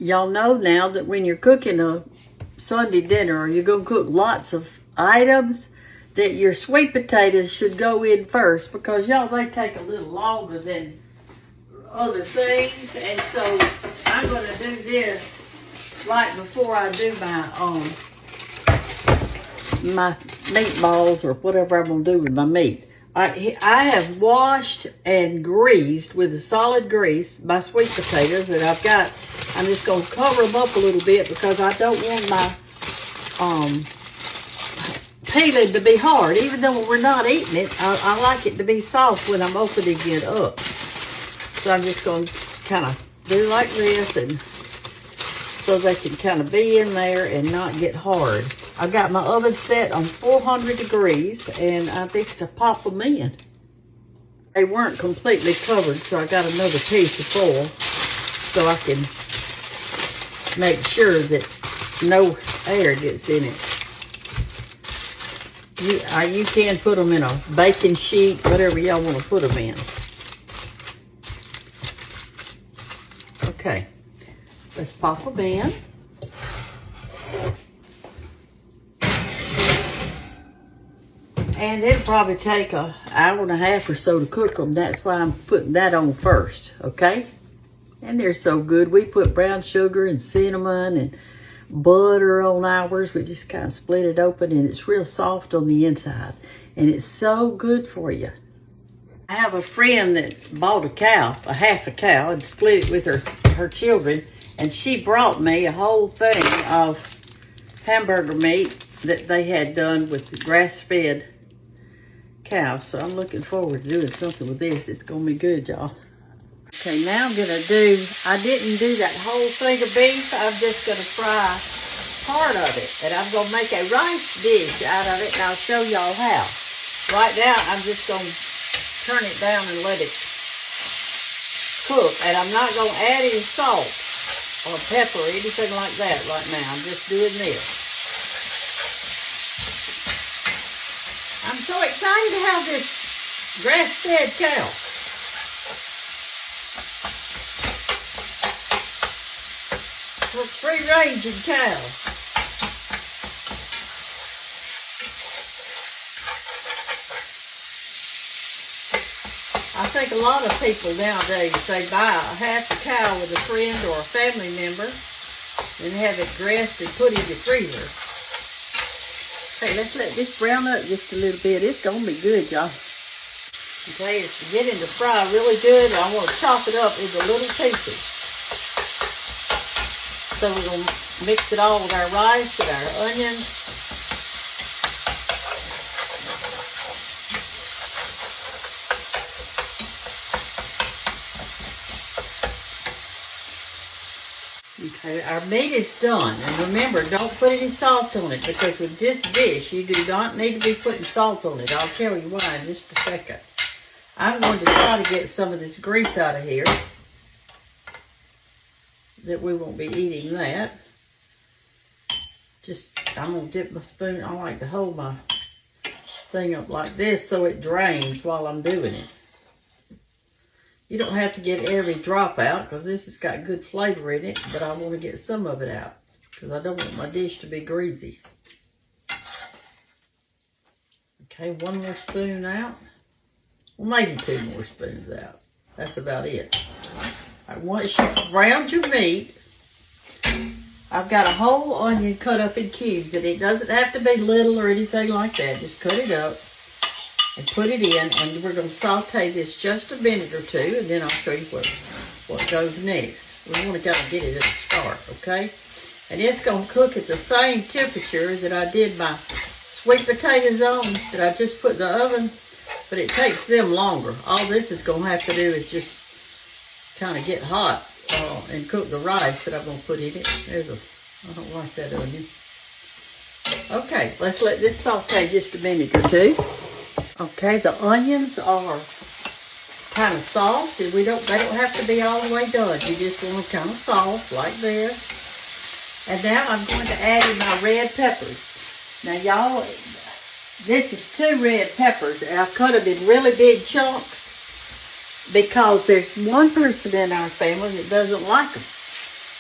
Y'all know now that when you're cooking a Sunday dinner or you're going to cook lots of items, that your sweet potatoes should go in first, because y'all, they take a little longer than other things. And so I'm going to do this right before I do my meatballs or whatever I'm going to do with my meat. I have washed and greased with a solid grease my sweet potatoes that I've got. I'm just going to cover them up a little bit because I don't want my peeling to be hard. Even though we're not eating it, I like it to be soft when I'm opening it up. So I'm just going to kind of do like this, and so they can kind of be in there and not get hard. I've got my oven set on 400 degrees, and I fixed to pop them in. They weren't completely covered, so I got another piece of foil so I can make sure that no air gets in it. You can put them in a baking sheet, whatever y'all want to put them in. Okay, let's pop them in. And it'll probably take an hour and a half or so to cook them. That's why I'm putting that on first, okay? And they're so good. We put brown sugar and cinnamon and butter on ours. We just kind of split it open, and it's real soft on the inside. And it's so good for you. I have a friend that bought a cow, a half a cow, and split it with her children. And she brought me a whole thing of hamburger meat that they had done with grass-fed cows. So I'm looking forward to doing something with this. It's going to be good, y'all. Okay, now I'm going to I didn't do that whole thing of beef. I'm just going to fry part of it. And I'm going to make a rice dish out of it, and I'll show y'all how. Right now, I'm just going to turn it down and let it cook. And I'm not going to add any salt or pepper or anything like that right now. I'm just doing this. I'm so excited to have this grass-fed cow. For free-ranging cows. I think a lot of people nowadays, they buy a half a cow with a friend or a family member and have it dressed and put in the freezer. Okay, let's let this brown up just a little bit. It's going to be good, y'all. Okay, it's getting to fry really good. I want to chop it up into little pieces. So we're going to mix it all with our rice and our onions. Okay, our meat is done. And remember, don't put any salt on it, because with this dish, you do not need to be putting salt on it. I'll tell you why in just a second. I'm going to try to get some of this grease out of here, that we won't be eating that. I'm going to dip my spoon. I like to hold my thing up like this so it drains while I'm doing it. You don't have to get every drop out, because this has got good flavor in it, but I want to get some of it out because I don't want my dish to be greasy. Okay, one more spoon out. Well, maybe 2 more spoons out. That's about it. All right, once you've browned your meat, I've got a whole onion cut up in cubes, and it doesn't have to be little or anything like that. Just cut it up and put it in, and we're going to saute this just a minute or two, and then I'll show you what goes next. We want to kind of get it at the start, okay? And it's going to cook at the same temperature that I did my sweet potatoes on, that I just put in the oven, but it takes them longer. All this is going to have to do is just kind of get hot and cook the rice that I'm going to put in it. I don't like that onion. Okay, let's let this saute just a minute or two. Okay, the onions are kind of soft, and they don't have to be all the way done. You just want them kind of soft like this. And now I'm going to add in my red peppers. Now y'all, this is 2 red peppers, and I've cut them in really big chunks because there's one person in our family that doesn't like them.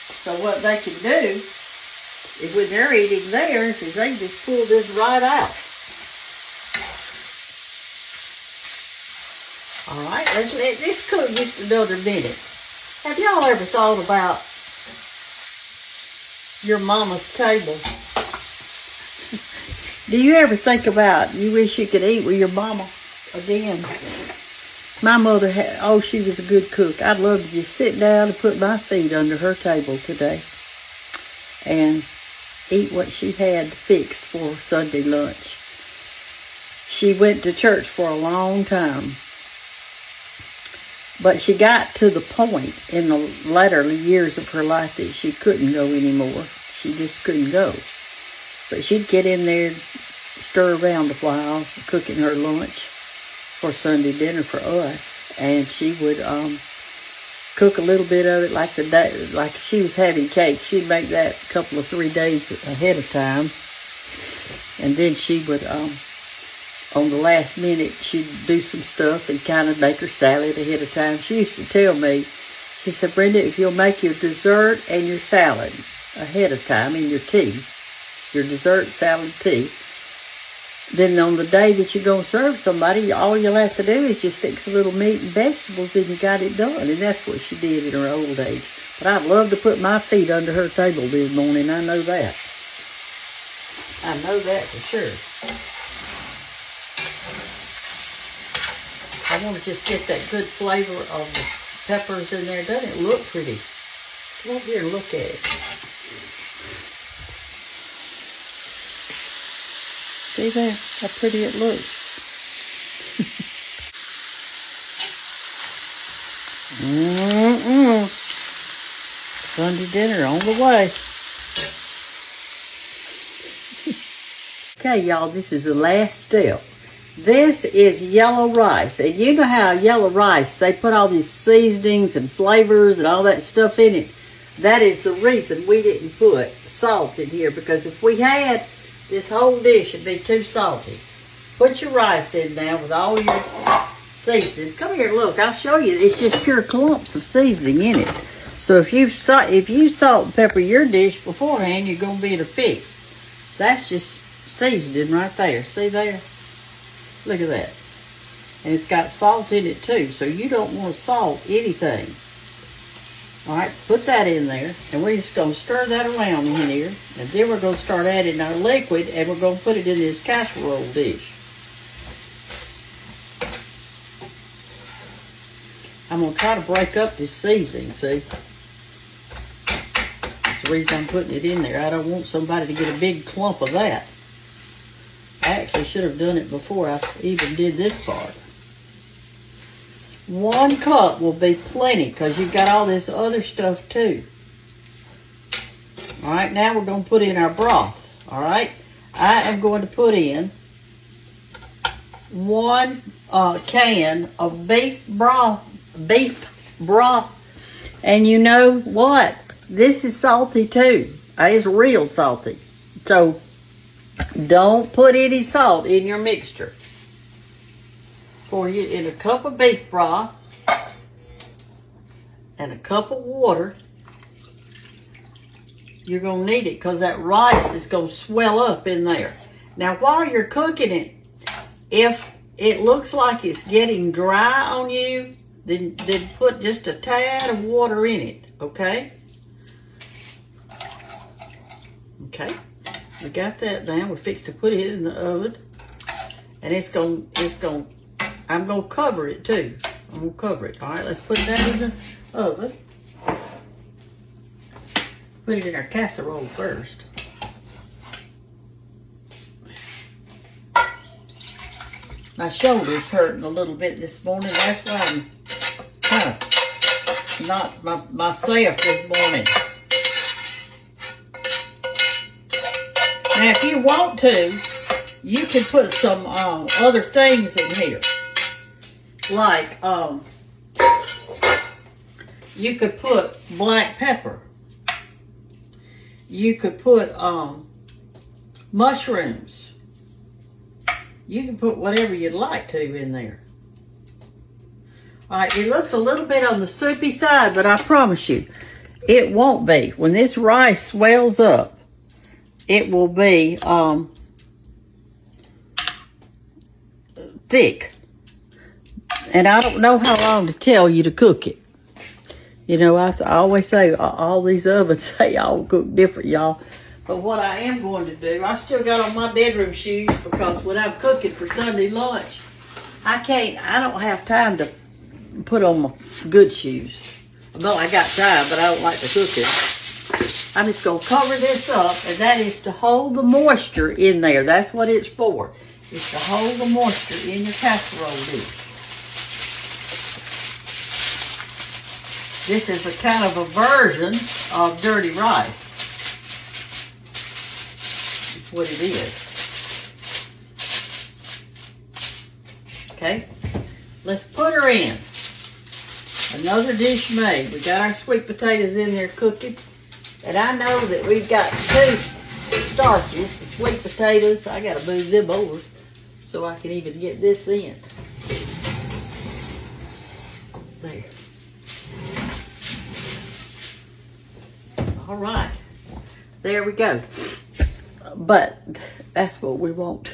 So what they can do is when they're eating theirs is they can just pull this right out. All right, let's let this cook just another minute. Have y'all ever thought about your mama's table? Do you ever think about you wish you could eat with your mama again? My mother had, oh, she was a good cook. I'd love to just sit down and put my feet under her table today and eat what she had fixed for Sunday lunch. She went to church for a long time. But she got to the point in the latter years of her life that she couldn't go anymore. She just couldn't go. But she'd get in there, stir around a while, cooking her lunch for Sunday dinner for us. And she would cook a little bit of it like the day, like if she was having cake, she'd make that a couple of 3 days ahead of time. And then she would on the last minute, she'd do some stuff and kind of make her salad ahead of time. She used to tell me, she said, Brenda, if you'll make your dessert and your salad ahead of time and your tea, your dessert, salad, tea, then on the day that you're going to serve somebody, all you'll have to do is just fix a little meat and vegetables and you got it done. And that's what she did in her old age. But I'd love to put my feet under her table this morning. I know that. I know that for sure. I want to just get that good flavor of the peppers in there. Doesn't it look pretty? Come over here and look at it. See there? How pretty it looks. Sunday dinner on the way. Okay, y'all, this is the last step. This is yellow rice. And you know how yellow rice, they put all these seasonings and flavors and all that stuff in it. That is the reason we didn't put salt in here. Because if we had, this whole dish would be too salty. Put your rice in now with all your seasoning. Come here, look, I'll show you. It's just pure clumps of seasoning in it. So if you salt and pepper your dish beforehand, you're going to be in a fix. That's just seasoning right there. See there? Look at that. And it's got salt in it too, so you don't want to salt anything. All right, put that in there, and we're just going to stir that around in here, and then we're going to start adding our liquid, and we're going to put it in this casserole dish. I'm going to try to break up this seasoning, see? That's the reason I'm putting it in there. I don't want somebody to get a big clump of that. I actually should have done it before I even did this part. 1 cup will be plenty because you've got all this other stuff too. All right, now we're going to put in our broth. All right, I am going to put in 1 can of beef broth. And you know what? This is salty too. It's real salty. So don't put any salt in your mixture. For you in a cup of beef broth and a cup of water. You're going to need it because that rice is going to swell up in there. Now while you're cooking it, if it looks like it's getting dry on you, then put just a tad of water in it, okay? Okay. We got that down. We're fixed to put it in the oven. And I'm going to cover it too. I'm going to cover it. All right, let's put that in the oven. Put it in our casserole first. My shoulder's hurting a little bit this morning. That's why I'm kind of not myself this morning. Now, if you want to, you can put some other things in here. Like, you could put black pepper. You could put mushrooms. You can put whatever you'd like to in there. All right, it looks a little bit on the soupy side, but I promise you, It won't be. When this rice swells up, it will be thick. And I don't know how long to tell you to cook it. You know, I always say all these ovens say y'all cook different, y'all. But what I am going to do, I still got on my bedroom shoes because when I'm cooking for Sunday lunch, I don't have time to put on my good shoes. Well, I got time, but I don't like to cook it. I'm just going to cover this up, and that is to hold the moisture in there. That's what it's for. It's to hold the moisture in your casserole dish. This is a kind of a version of dirty rice. That's what it is. Okay, let's put her in. Another dish made. We got our sweet potatoes in there cooking. And I know that we've got 2 starches, the sweet potatoes. I got to move them over so I can even get this in. There. All right. There we go. But that's what we want.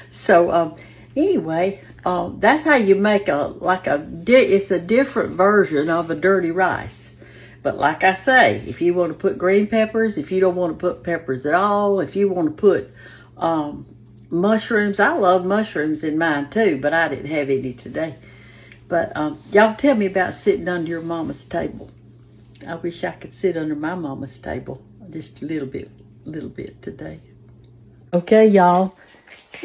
So, anyway, that's how you make it's a different version of a dirty rice. But like I say, if you want to put green peppers, if you don't want to put peppers at all, if you want to put mushrooms, I love mushrooms in mine too, but I didn't have any today. But y'all tell me about sitting under your mama's table. I wish I could sit under my mama's table just a little bit today. Okay, y'all.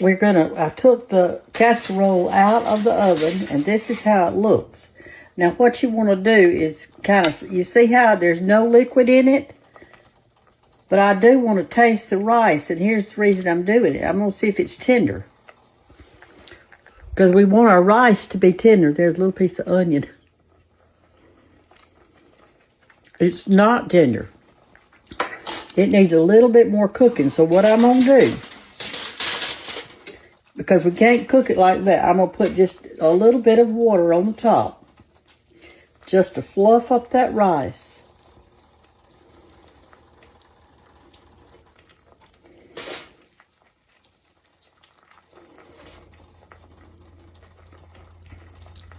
I took the casserole out of the oven, and this is how it looks. Now, what you want to do is you see how there's no liquid in it? But I do want to taste the rice, and here's the reason I'm doing it. I'm going to see if it's tender. Because we want our rice to be tender. There's a little piece of onion. It's not tender. It needs a little bit more cooking. So what I'm going to do, because we can't cook it like that, I'm going to put just a little bit of water on the top. Just to fluff up that rice.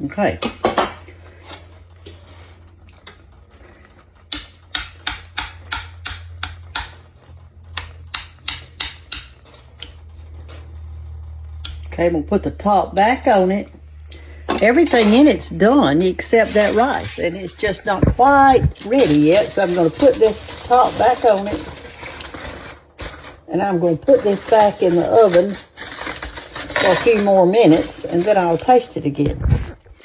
Okay. Okay, I'm going to put the top back on it. Everything in it's done except that rice, and it's just not quite ready yet, so I'm going to put this top back on it, and I'm going to put this back in the oven for a few more minutes, and then I'll taste it again.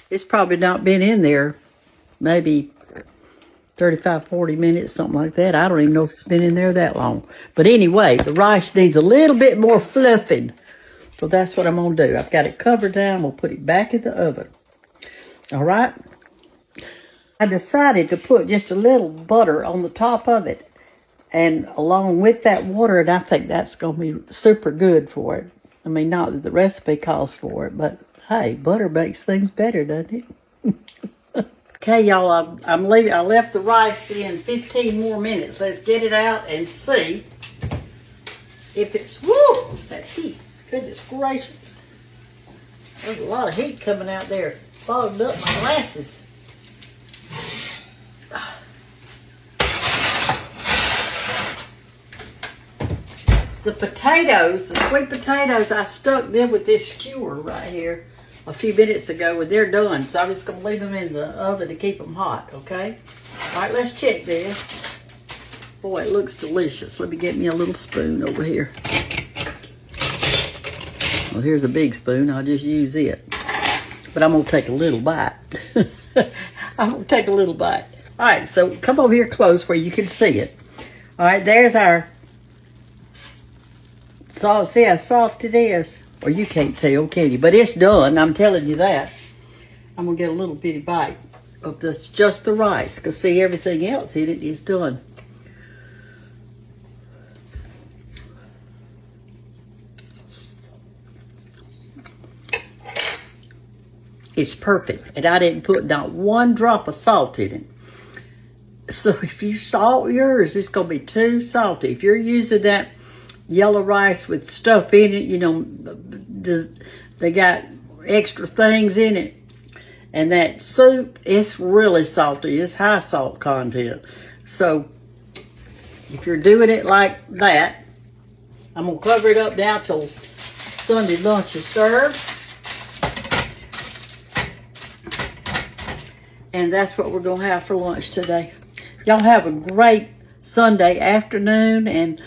It's probably not been in there maybe 35, 40 minutes, something like that. I don't even know if it's been in there that long. But anyway, the rice needs a little bit more fluffing. So that's what I'm going to do. I've got it covered down. We'll put it back in the oven. All right? I decided to put just a little butter on the top of it. And along with that water, and I think that's going to be super good for it. I mean, not that the recipe calls for it, but hey, butter makes things better, doesn't it? Okay, y'all, I'm leaving. I left the rice in 15 more minutes. Let's get it out and see if it's, woo, that heat. Goodness gracious. There's a lot of heat coming out there. Fogged up my glasses. The potatoes, the sweet potatoes, I stuck them with this skewer right here a few minutes ago, and they're done. So I'm just going to leave them in the oven to keep them hot, okay? All right, let's check this. Boy, it looks delicious. Let me get me a little spoon over here. Well, here's a big spoon. I'll just use it. But I'm going to take a little bite. I'm going to take a little bite. All right, so come over here close where you can see it. All right, there's our sauce. See how soft it is? Or you can't tell, can you? But it's done. I'm telling you that. I'm going to get a little bitty bite of this, just the rice. Because see, everything else in it is done. It's perfect. And I didn't put not one drop of salt in it. So if you salt yours, it's going to be too salty. If you're using that yellow rice with stuff in it, you know, they got extra things in it. And that soup, it's really salty. It's high salt content. So if you're doing it like that, I'm going to cover it up now till Sunday lunch is served. And that's what we're going to have for lunch today. Y'all have a great Sunday afternoon and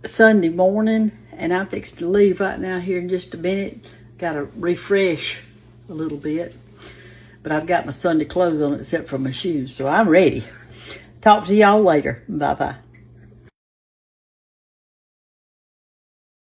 Sunday morning. And I'm fixing to leave right now here in just a minute. Got to refresh a little bit. But I've got my Sunday clothes on except for my shoes. So I'm ready. Talk to y'all later. Bye-bye.